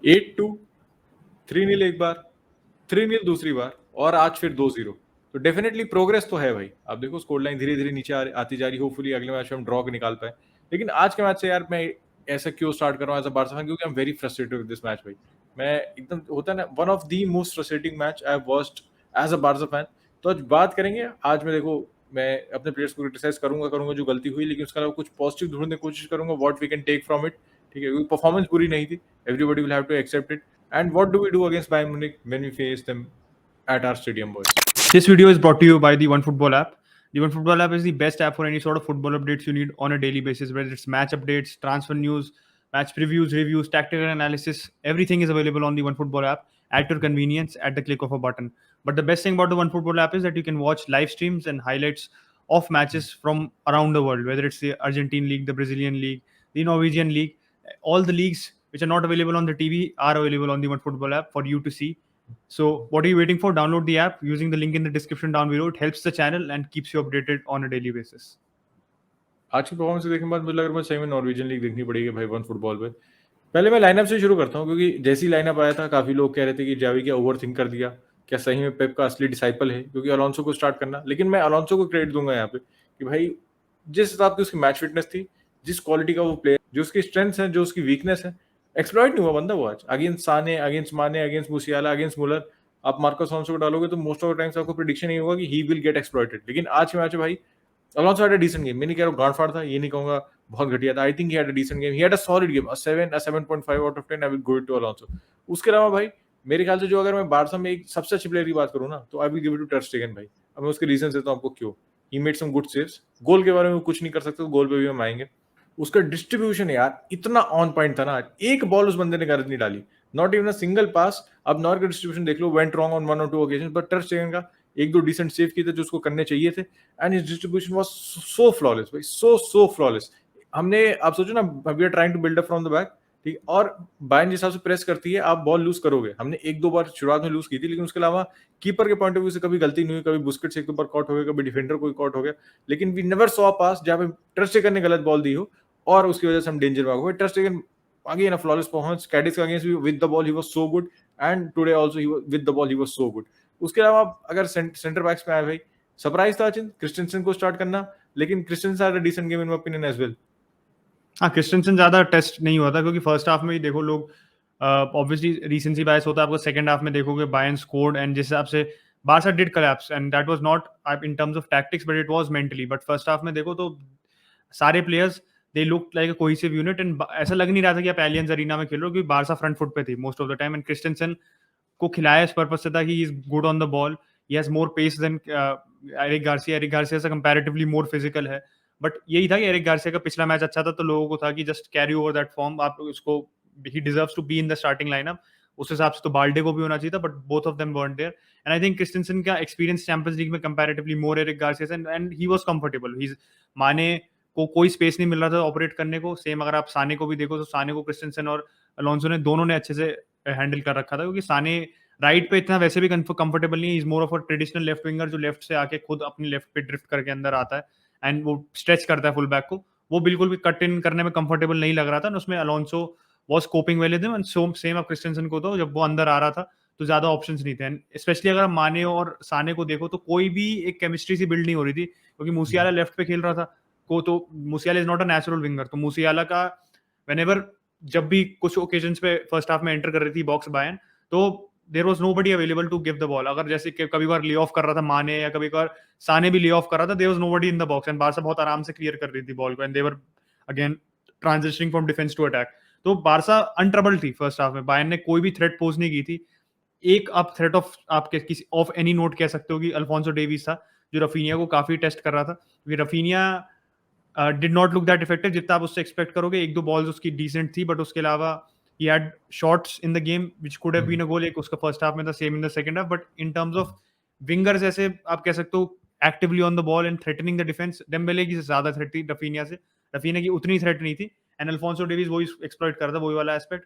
8-2, 3-0 एक बार, 3-0 दूसरी बार और आज फिर 2-0। तो डेफिनेटली प्रोग्रेस तो है भाई। आप देखो स्कोर लाइन धीरे-धीरे नीचे आती जा रही है। होपफुली अगले मैच में हम ड्रॉ निकाल पाए। लेकिन आज के मैच से यार मैं ऐसा क्यों स्टार्ट कर रहा हूँ एज अ बार्सा फैन, क्योंकि I am very frustrated with this match भाई। मैं एकदम होता है ना, one of the most frustrating match I have watched as a Barca fan. तो आज बात करेंगे। आज मैं देखो, मैं अपने प्लेयर्स को क्रिटिसाइज करूंगा जो गलती हुई, लेकिन उसके अलावा कुछ पॉजिटिव ढूंढने की कोशिश करूंगा, what we can take from it. ठीक है, क्योंकि परफॉर्मेंस बुरी नहीं थी। Everybody will have to accept it. And what do we do against Bayern Munich when we face them at our stadium, boys? This video is brought to you by the OneFootball app. The OneFootball app is the best app for any sort of football updates you need on a daily basis, whether it's match updates, transfer news, match previews, reviews, tactical analysis. Everything is available on the OneFootball app at your convenience at the click of a button. But the best thing about the OneFootball app is that you can watch live streams and highlights of matches from around the world, whether it's the Argentine League, the Brazilian League, the Norwegian League. All the leagues which are not available on the TV are available on the OneFootball app for you to see. So what are you waiting for? Download the app using the link in the description down below. It helps the channel and keeps you updated on a daily basis. आज की performance देखने के बाद मुझे लग रहा है सही में नॉर्वेजियन लीग देखनी पड़ेगी भाई वन फुटबॉल पे। पहले मैं लाइनअप से शुरू करता हूँ, क्योंकि जैसी लाइनअप आया था काफी लोग कह रहे थे कि जावी क्या ओवर थिंक कर दिया, क्या सही में पेप का असली डिसाइपल है क्योंकि अलोंसो को स्टार्ट करना। लेकिन मैं अलोंसो को क्रेडिट दूंगा यहाँ पे कि भाई जिस हिसाब की उसकी मैच फिटनेस थी, जिस क्वालिटी का वो प्लेयर, जो उसकी स्ट्रेंथ है, जो उसकी वीकनेस है, एक्सप्लॉइट नहीं हुआ बंदा वो आज। अगेंस्ट साने, अगेंस्ट माने, अगेंस्ट मुसियाला, अगेंस्ट मुलर, आप मार्कस अलोंसो को डालोगे तो मोस्ट ऑफ द टाइम्स आपको प्रेडिक्शन नहीं होगा कि ही विल गेट एक्सप्लॉइटेड। लेकिन आज के मैच में भाई Alonso had a decent game. मैं नहीं कह रहा हूँ गांड फाड़ था, ये नहीं कहूंगा बहुत घटिया था। I think he had a decent game, he had a solid game, 7.5 out of 10 I will give it to Alonso. उसके अलावा भाई मेरे ख्याल से जो, अगर मैं बारसा में एक सबसे अच्छे प्लेयर की बात करूँ ना, तो I will give it to ter Stegen भाई। अब मैं उसके रीजन देता हूँ आपको क्यों। He made some good saves. गोल के बारे में कुछ नहीं कर सकते, तो गोल पे भी हम आएंगे। उसका डिस्ट्रीब्यूशन यार इतना ऑन पॉइंट था ना, एक बॉल उस बंदे ने गलत नहीं डाली, not even a single pass. अब नॉर का डिस्ट्रीब्यूशन देख लो, went wrong on 1 or 2 occasion, but ter Stegen का एक दो डिसेंट सेव किए थे जो उसको करने चाहिए थे। And his distribution was so flawless भाई, सो फ्लॉलेस। हमने, आप सोचो ना, we are trying to build up from the back, ठीक, और बायर्न जिस हिसाब से प्रेस करती है आप बॉल लूज करोगे। हमने एक दो बार शुरुआत में लूज की थी, लेकिन उसके अलावा कीपर के पॉइंट ऑफ व्यू से कभी गलती नहीं हुई। कभी बुस्केट्स एक दो बार कॉट हो गया, कभी डिफेंडर कोई कॉट हो गया, लेकिन वी नेवर सॉ पास जहां पे टर स्टेगन ने गलत बॉल दी हो और उसकी वजह से हम डेंजर में आ गए। Ter Stegen again a flawless performance. Cadiz का against with the ball he was so good, and today also he with the ball he was so good. उसके अलावा अगर सेंटर बैक्स में आए भाई, सरप्राइज था क्रिस्टेंसन को स्टार्ट करना, लेकिन Christensen had a decent game in my opinion as well. हाँ, क्रिस्टेंसन ज्यादा टेस्ट नहीं हुआ था क्योंकि फर्स्ट हाफ में ही देखो लोग ऑब्वियसली रीसेंसी बायस होता है आपको। सेकंड हाफ में देखोगे बायर्न स्कोर्ड एंड जिस हिसाब से Barça did collapse and that was not in terms of tactics but it was mentally. But first half में देखो तो सारे players they look like a cohesive unit and ऐसा लग नहीं रहा था कि आप एलियंस अरीना में खेल रहे हो, क्योंकि बारसा फ्रंट फुट पे थी most of the time. And Christensen को खिलाया इस पर्पज से था कि he is good on the ball, he has more pace than Eric Garcia. Eric Garcia से कंपैरेटिवली मोर फिजिकल है। बट यही था कि एरिक गार्सिया का पिछला मैच अच्छा था तो लोगों को था कि just carry over that form, आप उसको, he deserves to be in the starting lineup. उस हिसाब से तो बाल्डे को भी होना चाहिए था, but both of them weren't there. And I think Christensen का एक्सपीरियंस चैंपियंस लीग में comparatively more Eric Garcia and he was comfortable. He माने को कोई स्पेस नहीं मिल रहा था ऑपरेट करने को। सेम अगर आप साने को भी देखो तो साने को क्रिस्टेंसन और अलोंसो ने दोनों ने अच्छे से हैंडल कर रखा था, क्योंकि साने राइट पे इतना वैसे भी कंफर्टेबल नहीं है। Is more of a traditional left winger जो लेफ्ट से आके खुद अपनी लेफ्ट पे ड्रिफ्ट करके अंदर आता है एंड वो स्ट्रेच करता है फुल बैक को। वो बिल्कुल भी कट इन करने में कंफर्टेबल नहीं लग रहा था। उसमें Alonso was coping well with him and same अब क्रिस्टेंसन को तो जब वो अंदर आ रहा था तो ज्यादा ऑप्शंस नहीं थे। स्पेशली अगर माने और साने को देखो तो कोई भी एक केमिस्ट्री सी बिल्ड नहीं हो रही थी, क्योंकि मूसियाला लेफ्ट पे खेल रहा था को, तो मूसियाला is not a natural winger. तो मूसियाला का व्हेनेवर जब भी कुछ ओकेजन्स पे फर्स्ट हाफ में एंटर कर रही थी बॉक्स बायन, तो there was nobody available to give the ball. अगर जैसे कि कभी बार ले ऑफ कर रहा था माने या कभी बार साने भी ले ऑफ कर रहा था, there was nobody in the box and Barca बहुत आराम से क्लियर कर रही थी बॉल को and they were again transitioning from defence to attack. तो बारसा अनट्रबल थी फर्स्ट हाफ में। बायन ने कोई भी थ्रेट पोज नहीं की थी। एक आप थ्रेट ऑफ आपके किसी ऑफ एनी नोट कह सकते हो कि अल्फोंसो डेविस था, जो रफीनिया को काफी टेस्ट कर रहा था। Raphinha did not look that effective जितना आप उससे एक्सपेक्ट करोगे। एक दो बॉल्स उसकी डिसेंट थी, बट उसके अलावा he had shots in the game which could have been a goal। एक उसका फर्स्ट हाफ में था, same in the second half. But in terms of wingers ऐसे आप कह सकते हो actively on the ball and threatening the defence, Dembélé की ज्यादा थ्रेट थी रफीनिया से। रफीनिया की उतनी थ्रेट नहीं थी एंड अल्फोंसो डेविस वही एक्सप्लॉइट कर रहा था, वही वाला एस्पेक्ट।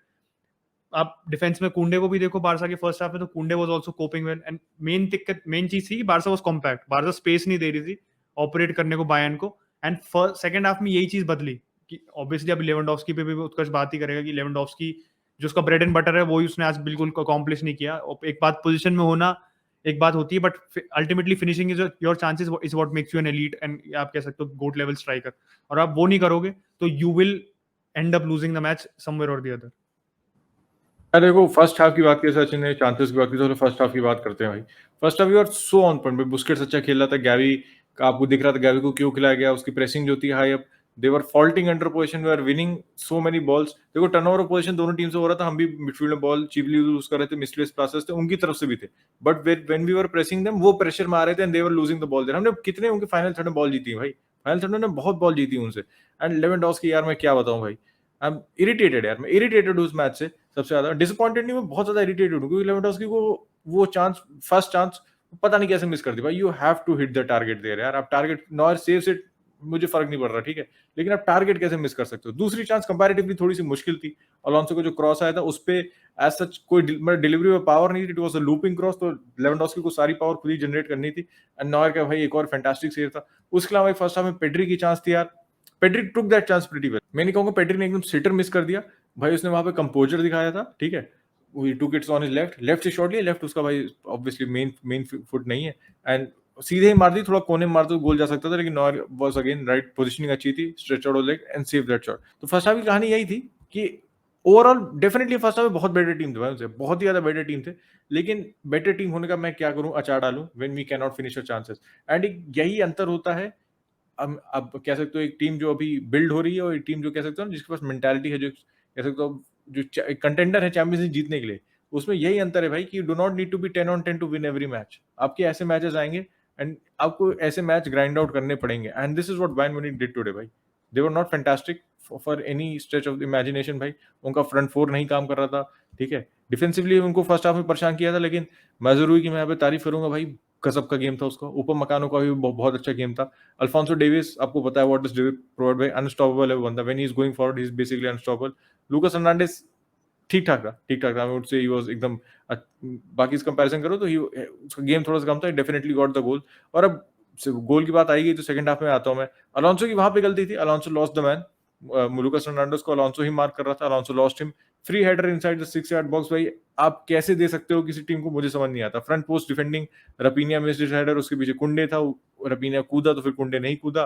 आप डिफेंस में कुंडे को भी देखो बारसा के फर्स्ट हाफ में, तो कुंडे was also coping well. And main चीज थी कि Barça was compact, Barça space नहीं दे रही थी ऑपरेट करने को बायर्न को। एंड सेकंड हाफ में यही चीज बदली कि ऑब्वियसली अब लेवेंडोव्स्की पे भी उत्कर्ष बात ही करेगा कि लेवेंडोव्स्की जो उसका ब्रेड एंड बटर है वो ही उसने आज बिल्कुल अकॉम्प्लिश नहीं किया। और एक बात पोजीशन में होना एक बात होती है, but ultimately finishing is your chances is what makes you N elite and आप कह सकते हो गोट लेवल स्ट्राइकर। और आप वो नहीं करोगे तो you will and up losing the match somewhere और द अदर। अरे देखो फर्स्ट हाफ की बात की सचिन ने, चांसेस की बात की, तो फर्स्ट हाफ की बात करते हैं भाई। First half you are so on point भाई। बुस्केट्स अच्छा खेल रहा था, गैवी का आपको दिख रहा था गैवी को क्यों खिलाया गया, उसकी प्रेसिंग जो थी high up, they were faulting under position, we are winning so many balls. देखो टर्नओवर ऑफ पोजीशन दोनों टीम से हो रहा था, हम भी मिडफील्ड में बॉल चीपली यूज कर रहे थे, मिसप्लेस पासेस थे, उनकी तरफ से भी थे, but when we were pressing them वो प्रेशर में आ रहे थे and they were losing the ball there. हमने कितने उनके फाइनल थर्ड में बॉल जीती है भाई, फाइनल थर्ड में बहुत बॉल जीती उनसे। एंड लेवेंडोव्स्की यार मैं क्या बताऊं भाई, आई एम इरिटेटेड यार, मैं इरिटेटेड हूं उस मैच से। सबसे ज्यादा डिसअपॉइंटेड नहीं, मैं बहुत ज्यादा इरिटेटेड हूं, क्योंकि लेवेंडोव्स्की को वो चांस, फर्स्ट चांस पता नहीं कैसे मिस कर दी भाई। You have to hit the target there यार। आप टारगेट नॉर सेव्स इट, मुझे फर्क नहीं पड़ रहा, ठीक है, लेकिन आप टारगेट कैसे मिस कर सकते हो। दूसरी चांस कंपैरेटिवली थोड़ी सी मुश्किल थी, अलोंसो को जो क्रॉस आया था उस पे एज सच कोई डिलीवरी में पावर नहीं थी, it was a looping cross, तो लेवेंडोव्स्की को सारी पावर खुद ही जनरेट करनी थी। एंड नॉयर का भाई एक और फैंटास्टिक सेव था। उसके अलावा फर्स्ट हाफ में पेड्री की चांस थी यार, Pedri took that chance pretty well. मैं नहीं कहूंगा पेड्री ने एकदम सिटर मिस कर दिया भाई, उसने वहां पे कंपोजर दिखाया था, ठीक है, वो took its on his left से शॉट लिया, लेफ्ट उसका भाई ऑब्वियसली मेन फुट नहीं है, एंड सीधे ही मार दी, थोड़ा कोने में मार तो गोल जा सकता था, लेकिन Neuer was again right, positioning अच्छी थी, stretch out leg and save that shot. तो फर्स्ट हाफ की कहानी यही थी कि ओवरऑल डेफिनेटली फर्स्ट हाफ में बहुत बेटर टीम थे भाई उनसे, बहुत ही ज्यादा बेटर टीम थे, लेकिन बेटर टीम होने का मैं क्या करूं, अचार डालूं when we can not finish our chances. And यही अंतर होता है, अब कह सकते हो एक टीम जो अभी बिल्ड हो रही है और एक टीम जो कह सकते हो जिसके पास मेंटालिटी है, जो कह सकते हो जो कंटेंडर है चैंपियंस लीग जीतने के लिए, उसमें यही अंतर है भाई कि you do not need to be 10 on 10 to win every match. आपके ऐसे मैचेस आएंगे एंड आपको ऐसे मैच ग्राइंड आउट करने पड़ेंगे, and this is what Bayern Munich did today भाई। They were not fantastic for any stretch of the imagination भाई, उनका फ्रंट फोर नहीं काम कर रहा था, ठीक है, डिफेंसिवली उनको फर्स्ट हाफ में परेशान किया था, लेकिन मैं जरूर की मैं यहाँ पे तारीफ करूंगा भाई, गजब का गेम था उसका। ऊपर मकानों का भी बहुत अच्छा गेम था। अल्फोंसो डेविस, आपको पता है व्हाट डज डेविस प्रोवाइड भाई, अनस्टॉपेबल है वो बंदा, when he is going forward he is basically unstoppable. Lucas Hernandez ठीक ठाक था, ठीक ठाक था, I would say he was एकदम बाकी से कंपैरिजन करो तो ही उसका गेम थोड़ा सा कम था, डेफिनेटली गॉट द गोल। और अब गोल की बात आएगी तो सेकंड हाफ में आता हूं मैं, अलोंसो की वहां पे गलती थी, Alonso lost the man, Lucas Hernandez को अलोंसो ही मार्क कर रहा था, Alonso lost him, free header inside the 6 yard box भाई, आप कैसे दे सकते हो किसी टीम को, मुझे समझ नहीं आता। Front post defending, Raphinha missed header, उसके पीछे कुंडे था, रपीनिया कूदा तो फिर कुंडे नहीं कूदा,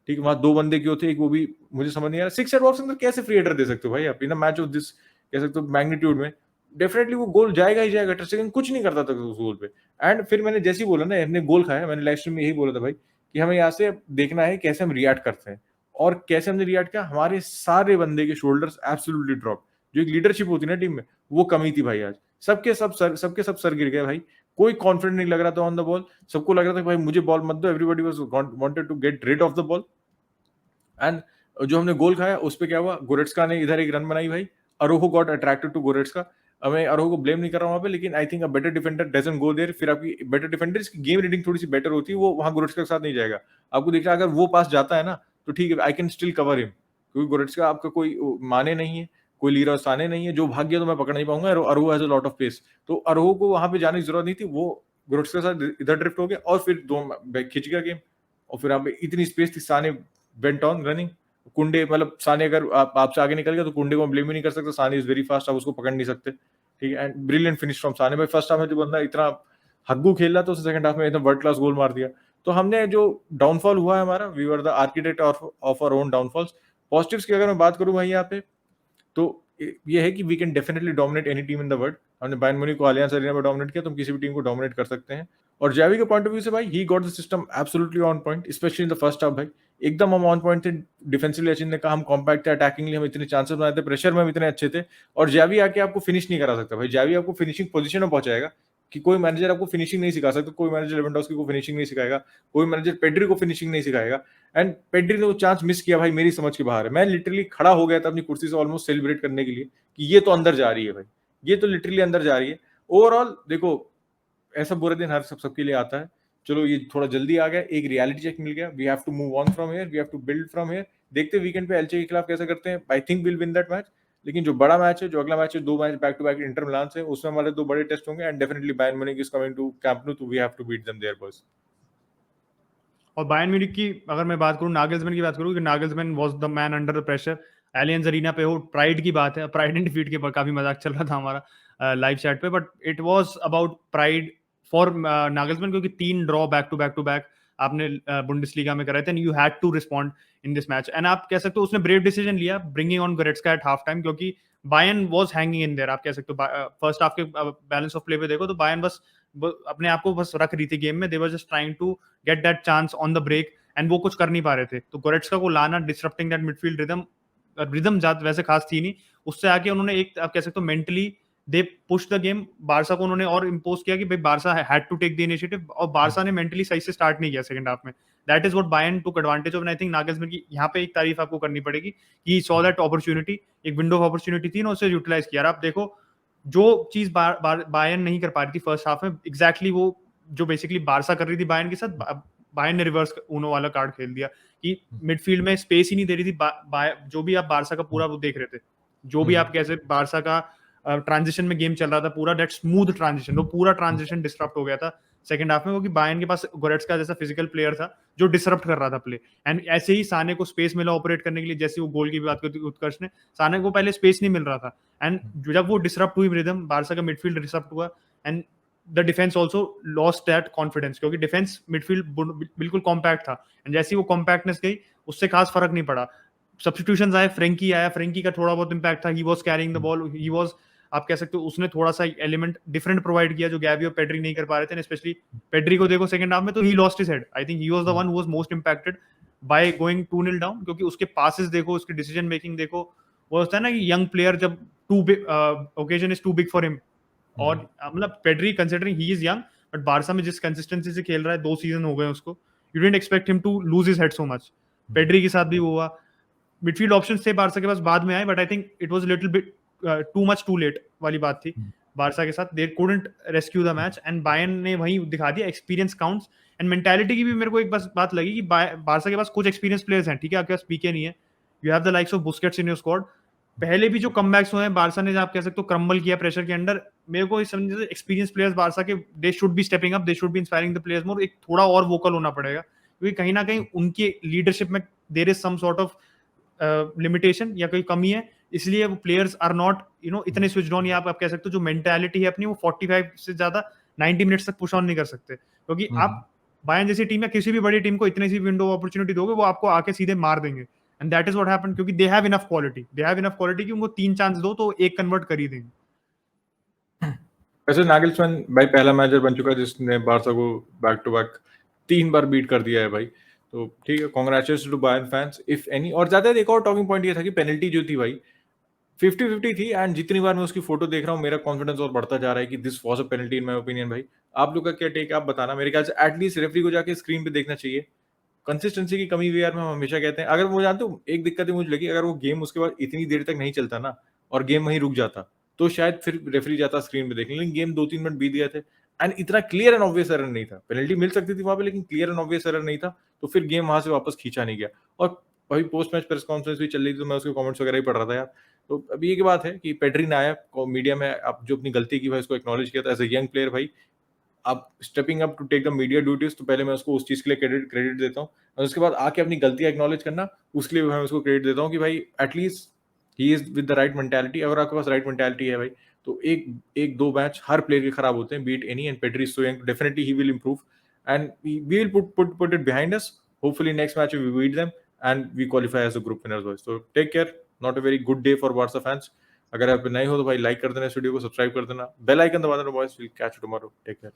ठीक है, वहां दो बंदे क्यों थे, एक वो भी मुझे समझ नहीं आ रहा। 6 यार्ड बॉक्स के अंदर कैसे फ्री हेडर दे सकते हो भाई आप इन अ मैच ऑफ दिस, कह सकते हो मैग्नीट्यूड में, डेफिनेटली वो गोल जाएगा ही जाएगा, टर्स्टेगन कुछ नहीं करता था उस गोल पे। एंड फिर मैंने जैसे ही बोला ना, हमने गोल खाया, मैंने लाइव स्ट्रीम में यही बोला था भाई कि हमें यहाँ से देखना है कैसे हम रिएक्ट करते हैं, और कैसे हमने रिएक्ट किया, हमारे सारे बंदे के शोल्डर्स एब्सोल्युटली ड्रॉप, जो एक लीडरशिप होती है ना टीम में, वो कमी थी भाई आज, सबके सब सर गिर गए भाई, कोई कॉन्फिडेंट नहीं लग रहा था ऑन द बॉल, सबको लग रहा था कि भाई मुझे बॉल मत दो, everybody was wanted to get rid of the ball. And जो हमने गोल खाया उस पे क्या हुआ, गोरेट्सका ने इधर एक रन बनाई भाई, अरोहो गॉट अट्रैक्टेड टू गोरेट्सका। अब मैं अरोहो को ब्लेम नहीं कर रहा हूं वहां पे, लेकिन I think a better defender doesn't go there, फिर आपकी बेटर डिफेंडर इसकी गेम रीडिंग थोड़ी सी बेटर होती है, वो वहां गोरेट्सका के साथ नहीं जाएगा। आपको दिख रहा है अगर वो पास जाता है ना तो ठीक है, I can still cover him, क्योंकि गोरेट्सका आपका कोई माने नहीं है, कोई लीरा साने नहीं है, जो भाग गया तो मैं पकड़ नहीं पाऊंगा, Araujo has a lot of pace, तो अरोहो को वहां पे जाने की जरूरत नहीं थी, वो गोरेट्सका के साथ इधर ड्रिफ्ट हो गया और फिर दो खिंच गया गेम, और फिर आप इतनी स्पेस थी, साने वेंट ऑन रनिंग, कुंडे मतलब साने अगर आपसे आगे निकल गया तो कुंडे को हम ब्लेम ही नहीं कर सकते, साने इज वेरी फास्ट, आप उसको पकड़ नहीं सकते, ठीक है। एंड ब्रिलियंट फिनिश फ्रॉम साने भाई, फर्स्ट हाफ में जो बंदा इतना हग्गू खेल रहा था उसने सेकंड हाफ में एकदम वर्ल्ड क्लास गोल मार दिया। तो हमने जो डाउनफॉल हुआ है हमारा, we were the architect of our own downfalls. Positives की अगर मैं बात करूं भाई यहाँ पे, तो ये है कि we can definitely dominate any team in the world. हमने बायर्न म्यूनिख को अलियांज अरेना में डोमिनेट किया, तो हम किसी भी टीम को डोमिनेट कर सकते हैं। और जावी के पॉइंट ऑफ व्यू से भाई, he got the system absolutely on point, specially in the first half भाई, एकदम हम ऑन पॉइंट थे। डिफेंसिवली अचिन ने कहा हम कॉम्पैक्ट थे, अटैकिंगली हम इतने चांसेस बनाए थे, प्रेशर में हम इतने अच्छे थे, और जावी आके आपको फिनिश नहीं करा सकता भाई, जावी आपको फिनिशिंग पोजीशन में पहुंचाएगा, कि कोई मैनेजर आपको फिनिशिंग नहीं सिखा सकता, कोई मैनेजर लेवेंडोव्स्की को फिनिशिंग नहीं सिखाएगा, कोई मैनेजर पेड्री को फिनिशिंग नहीं सिखाएगा। एंड पेड्री ने वो चांस मिस किया भाई, मेरी समझ के बाहर है, मैं लिटरली खड़ा हो गया था अपनी कुर्सी से ऑलमोस्ट सेलिब्रेट करने के लिए कि ये तो अंदर जा रही है भाई, ये तो लिटरली अंदर जा रही है। ओवरऑल देखो, ऐसा बुरा दिन हर सबके लिए आता है, चलो ये थोड़ा जल्दी आ गया, एक रियलिटी चेक मिल गया, we have to move on from here, we have to build from here. देखते वीकेंड पे एल्चे के खिलाफ कैसे करते हैं, I think will win that match. लेकिन जो बड़ा मैच है, जो अगला मैच है, 2 match back to back Inter Milan से, उसमें हमारे 2 बड़े टेस्ट होंगे, and definitely Bayern Munich is coming to Camp Nou, तो we have to beat them there boys. और बायर्न म्यूनिख की अगर मैं बात करूं, नागल्समैन की बात करूं कि Nagelsmann was the man under the pressure. Allianz Arena पे हो, प्राइड की बात है, प्राइड एंड डिफीट के पर काफी मजाक चल रहा था हमारा लाइव चैट पे, but it was about pride for Nagelsmann, क्योंकि 3 ड्रॉ बैक टू बैक आपने बुंडेसलीगा में कराए थे and you had to respond in this match. And आप कह सकते हो उसने ब्रेव डिसीजन लिया bringing on Goretzka at half time, क्योंकि Bayern was hanging in there. आप कह सकते हो फर्स्ट हाफ के बैलेंस ऑफ प्ले पे देखो तो बायर्न बस अपने आप को बस रख रही थी गेम में, they were just trying to get that chance on the break and वो कुछ कर नहीं पा रहे थे। तो गोरेट्सका को लाना, डिसरप्टिंग दैट मिडफील्ड रिदम ज्यादा वैसे खास थी नहीं, उससे आके उन्होंने एक आप कह सकते हो mentally they push the game. Barca को उन्होंने और इम्पोज किया कि भाई Barca had to take the initiative, और बारसा ने मेंटली सही से स्टार्ट नहीं किया सेकंड हाफ में। That is what Bayern took advantage of. And I think Nagelsmann की यहाँ पे एक तारीफ आपको करनी पड़ेगी कि सॉ दैट अपॉर्चुनिटी, एक विंडो ऑफ अपॉर्चुनिटी थी ना, उसे यूटिलाइज किया। आप देखो जो चीज बायर्न नहीं कर पा रही थी फर्स्ट हाफ में, एग्जैक्टली वो जो बेसिकली बारसा कर रही थी बायर्न के साथ, बायर्न ने रिवर्स उनो वाला कार्ड खेल दिया कि मिडफील्ड में स्पेस ही नहीं दे रही थी। जो भी आप बारसा का पूरा वो देख रहे थे, जो भी आप कैसे बारसा का ट्रांजिशन में गेम चल रहा था पूरा, दैट स्मूथ ट्रांजिशन, वो पूरा ट्रांजिशन डिस्टरप्ट हो गया था सेकंड हाफ में, क्योंकि बायर्न के पास गोरेट्सका जैसा फिजिकल प्लेयर था जो डिसरप्ट कर रहा था प्ले। एंड ऐसे ही साने को स्पेस मिला ऑपरेट करने के लिए, जैसे वो गोल की बात करती उत्कर्ष ने, साने को पहले स्पेस नहीं मिल रहा था। एंड जब वो डिसरप्ट हुई रिदम, बारसा का मिडफील्ड डिसरप्ट हुआ and the defence also lost that confidence, क्योंकि डिफेंस मिडफील्ड बिल्कुल कॉम्पैक्ट था एंड जैसी वो कॉम्पैक्टनेस गई उससे खास फर्क नहीं पड़ा। सब्स्टिट्यूशंस आए, फ्रेंकी आया, फ्रेंकी का थोड़ा बहुत इंपैक्ट था, he was carrying the ball, he was आप कह सकते हो उसने थोड़ा सा एलिमेंट डिफरेंट प्रोवाइड किया जो गैवी और पेड्री नहीं कर पा रहे थे। स्पेशली पेड्री को देखो सेकंड हाफ में तो he lost his head, I think he was the one who was most impacted by going 2-0 down, क्योंकि उसके पासेस देखो, उसकी डिसीजन मेकिंग देखो, वो होता है ना कि यंग प्लेयर जब too big occasion is too big for him. और मतलब Pedri considering he is young, but Barca में जिस कंसिस्टेंसी से खेल रहा है, 2 सीजन हो गए उसको, you didn't expect him to lose his head so much. Pedri के साथ भी वो हुआ। मिडफील्ड ऑप्शंस थे बारसा के पास बाद में आए, but I think it was little bit too much too late वाली बात थी बारसा के साथ। They couldn't rescue the match and Bayern ने वही दिखा दिया एक्सपीरियंस काउंट्स। एंड मेंटालिटी की भी मेरे को एक बस बात लगी कि बारसा के पास कुछ एक्सपीरियंस प्लेयर्स हैं, ठीक है, आपके पास पीके नहीं है, you have the likes of Busquets in your squad. पहले भी जो कमबैक्स हुए हैं बारसा ने, आप कह सकते हो क्रम्बल किया प्रेशर के अंडर, मेरे को समझ एक्सपीरियंस प्लेयर्स बारसा के, they should be stepping up, they should be inspiring the players more, एक थोड़ा और वोकल होना पड़ेगा, क्योंकि कहीं ना कहीं उनकी लीडरशिप में there is some sort of limitation या कोई कमी है, इसलिए वो प्लेयर्स आर नॉट इतने स्विच ऑन, या आप कह सकते हो जो मेंटालिटी है अपनी, वो 45 से ज्यादा 90 मिनट्स तक पुश ऑन नहीं कर सकते, क्योंकि आप बायर्न जैसी टीम या किसी भी बड़ी टीम को इतनी सी विंडो अपॉर्चुनिटी दोगे, वो आपको आके सीधे मार देंगे। And that is what happened, क्योंकि दे हैव इनफ क्वालिटी कि उनको 3 चांस दो तो एक कन्वर्ट कर ही देंगे। वैसे नागलसमैन भाई पहला मैनेजर बन चुका है जिसने बारसा को बैक टू बैक 3 बार बीट कर दिया है भाई, तो ठीक है, congratulations to Bayern fans if any. और ज्यादा एक और टॉकिंग पॉइंट ये था कि पेनल्टी जो थी भाई 50-50 थी, एंड जितनी बार मैं उसकी फोटो देख रहा हूँ मेरा कॉन्फिडेंस और बढ़ता जा रहा है कि this was a penalty in my opinion. भाई आप लोग का क्या टेक है, आप बताना। मेरे ख्याल से एटलीस्ट रेफरी को जाके स्क्रीन पे देखना चाहिए। कंसिस्टेंसी की कमी वीआर में हम हमेशा कहते हैं। अगर वो जानते हो एक दिक्कत मुझे लगी, अगर वो गेम उसके बाद इतनी देर तक नहीं चलता ना और गेम वहीं रुक जाता तो शायद फिर रेफरी जाता स्क्रीन पे देखने, लेकिन गेम 2-3 मिनट बीत गए थे एंड इतना क्लियर एंड ऑब्वियस एरर नहीं था। पेनल्टी मिल सकती थी वहां पे, लेकिन क्लियर एंड ऑब्वियस एरर नहीं था, तो फिर गेम वहां से वापस खींचा नहीं गया। और भाई पोस्ट मैच प्रेस कॉन्फ्रेंस भी चल रही थी तो मैं उसके कमेंट्स वगैरह ही पढ़ रहा था यार। तो अभी ये की बात है कि पेड्री ने आया मीडिया में, आप जो अपनी गलती की भाई उसको एक्नॉलेज किया था एज अ यंग प्लेयर। भाई आप stepping up to take the media duties, तो पहले मैं उसको उस चीज के लिए क्रेडिट देता हूँ, और उसके बाद आके अपनी गलती एक्नॉलेज करना, उसके लिए मैं उसको क्रेडिट देता हूँ कि भाई at least he is with the right mentality. अगर आपके पास राइट मेंटालिटी है भाई तो एक दो मैच हर प्लेयर के खराब होते हैं, beat any, and Pedri is so young, definitely he will improve and we will put it behind us. Hopefully next match we beat them and we qualify as a group winners boys. तो take care, not a very good day for Barca fans. अगर आप नए हो तो भाई like कर देना, इस वीडियो को सब्सक्राइब कर देना, बेल आइकन दबा देना boys. Will catch you tomorrow, take care.